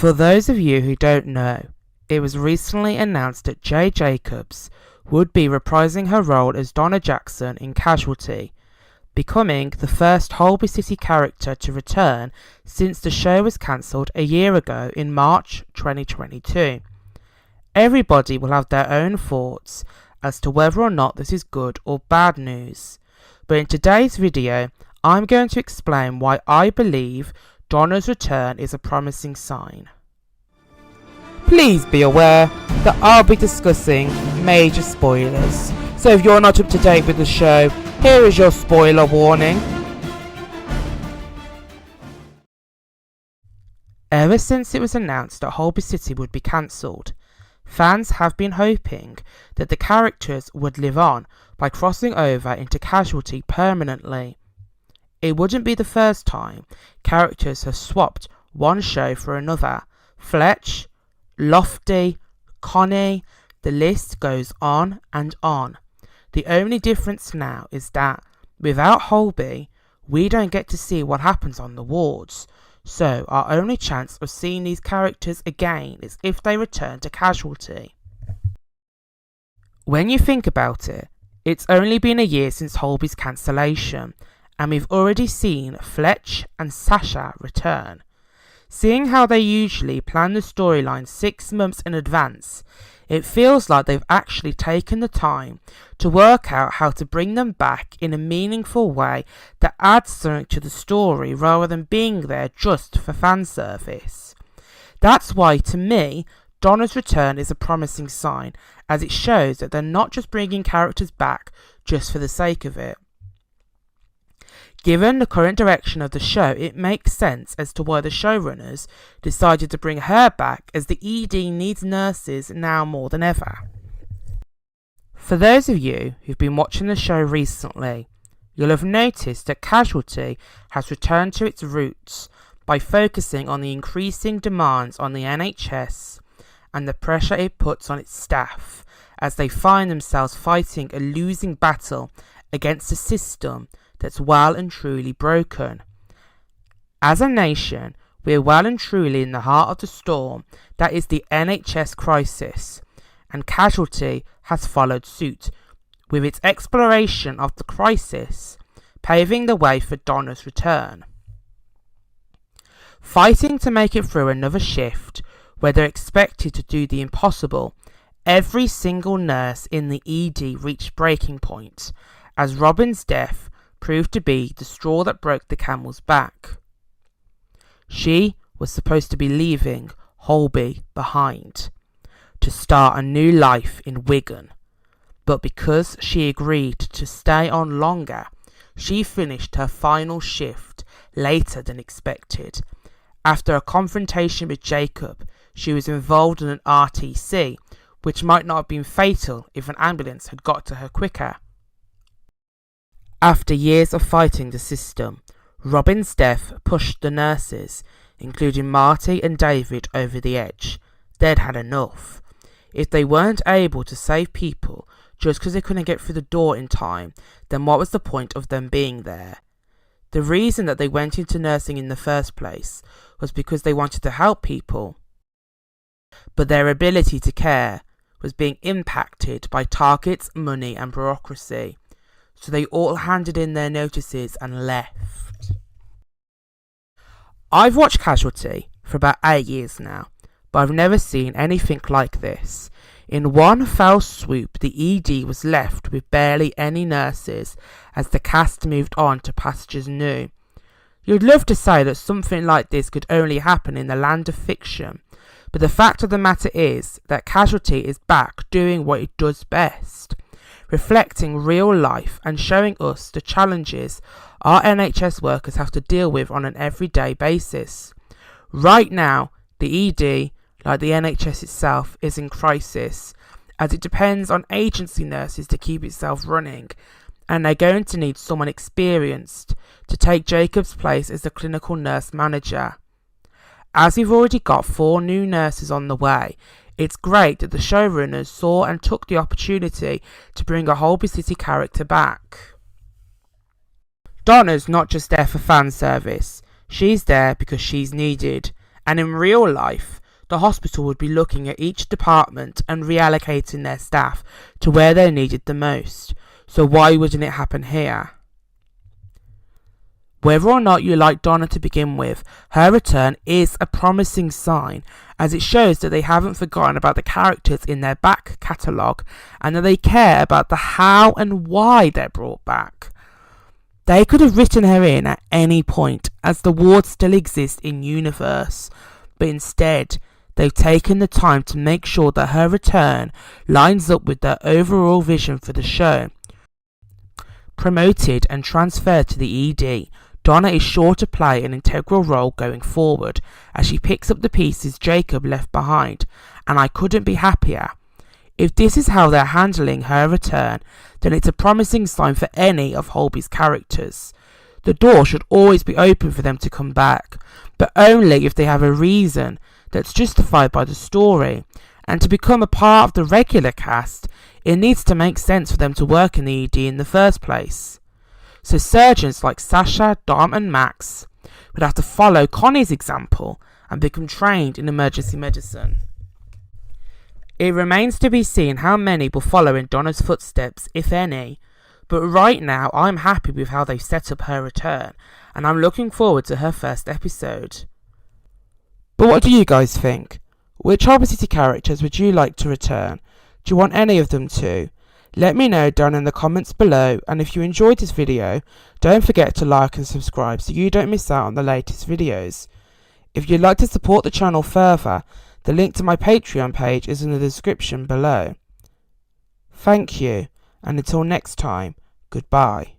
For those of you who don't know, it was recently announced that Jay Jacobs would be reprising her role as Donna Jackson in Casualty, becoming the first Holby City character to return since the show was cancelled a year ago in March 2022. Everybody will have their own thoughts as to whether or not this is good or bad news, but in today's video I'm going to explain why I believe Donna's return is a promising sign. Please be aware that I'll be discussing major spoilers, so if you're not up to date with the show, here is your spoiler warning. Ever since it was announced that Holby City would be cancelled, fans have been hoping that the characters would live on by crossing over into Casualty permanently. It wouldn't be the first time characters have swapped one show for another. Fletch, Lofty, Connie, the list goes on and on. The only difference now is that without Holby, we don't get to see what happens on the wards, so our only chance of seeing these characters again is if they return to Casualty. When you think about it, it's only been a year since Holby's cancellation, and we've already seen Fletch and Sasha return. Seeing how they usually plan the storyline 6 months in advance, it feels like they've actually taken the time to work out how to bring them back in a meaningful way that adds something to the story rather than being there just for fan service. That's why, to me, Donna's return is a promising sign, as it shows that they're not just bringing characters back just for the sake of it. Given the current direction of the show, it makes sense as to why the showrunners decided to bring her back, as the ED needs nurses now more than ever. For those of you who've been watching the show recently, you'll have noticed that Casualty has returned to its roots by focusing on the increasing demands on the NHS and the pressure it puts on its staff as they find themselves fighting a losing battle against a system that's well and truly broken. As a nation, we're well and truly in the heart of the storm that is the NHS crisis, and Casualty has followed suit, with its exploration of the crisis paving the way for Donna's return. Fighting to make it through another shift, where they're expected to do the impossible, every single nurse in the ED reached breaking point, as Robin's death proved to be the straw that broke the camel's back. She was supposed to be leaving Holby behind to start a new life in Wigan, but because she agreed to stay on longer, she finished her final shift later than expected. After a confrontation with Jacob, she was involved in an RTC, which might not have been fatal if an ambulance had got to her quicker. After years of fighting the system, Robin's death pushed the nurses, including Marty and David, over the edge. They'd had enough. If they weren't able to save people just because they couldn't get through the door in time, then what was the point of them being there? The reason that they went into nursing in the first place was because they wanted to help people, but their ability to care was being impacted by targets, money and bureaucracy. So they all handed in their notices and left. I've watched Casualty for about 8 years now, but I've never seen anything like this. In one fell swoop, the ED was left with barely any nurses as the cast moved on to pastures new. You'd love to say that something like this could only happen in the land of fiction, but the fact of the matter is that Casualty is back doing what it does best, reflecting real life and showing us the challenges our NHS workers have to deal with on an everyday basis. Right now, the ED, like the NHS itself, is in crisis, as it depends on agency nurses to keep itself running, and they're going to need someone experienced to take Jacob's place as the clinical nurse manager. As we've already got 4 new nurses on the way, it's great that the showrunners saw and took the opportunity to bring a Holby City character back. Donna's not just there for fan service, she's there because she's needed, And in real life, the hospital would be looking at each department and reallocating their staff to where they're needed the most. So why wouldn't it happen here? Whether or not you like Donna to begin with, her return is a promising sign, as it shows that they haven't forgotten about the characters in their back catalogue and that they care about the how and why they're brought back. They could have written her in at any point, as the ward still exists in universe, but instead they've taken the time to make sure that her return lines up with their overall vision for the show. Promoted and transferred to the ED, Donna is sure to play an integral role going forward as she picks up the pieces Jacob left behind, and I couldn't be happier. If this is how they're handling her return, then it's a promising sign for any of Holby's characters. The door should always be open for them to come back, but only if they have a reason that's justified by the story, and to become a part of the regular cast, it needs to make sense for them to work in the ED in the first place. So surgeons like Sasha, Dom and Max would have to follow Connie's example and become trained in emergency medicine. It remains to be seen how many will follow in Donna's footsteps, if any, but right now I'm happy with how they've set up her return, and I'm looking forward to her first episode. But what do you guys think? Which Holby City characters would you like to return? Do you want any of them to? Let me know down in the comments below, and if you enjoyed this video, don't forget to like and subscribe so you don't miss out on the latest videos. If you'd like to support the channel further, the link to my Patreon page is in the description below. Thank you, and until next time, goodbye.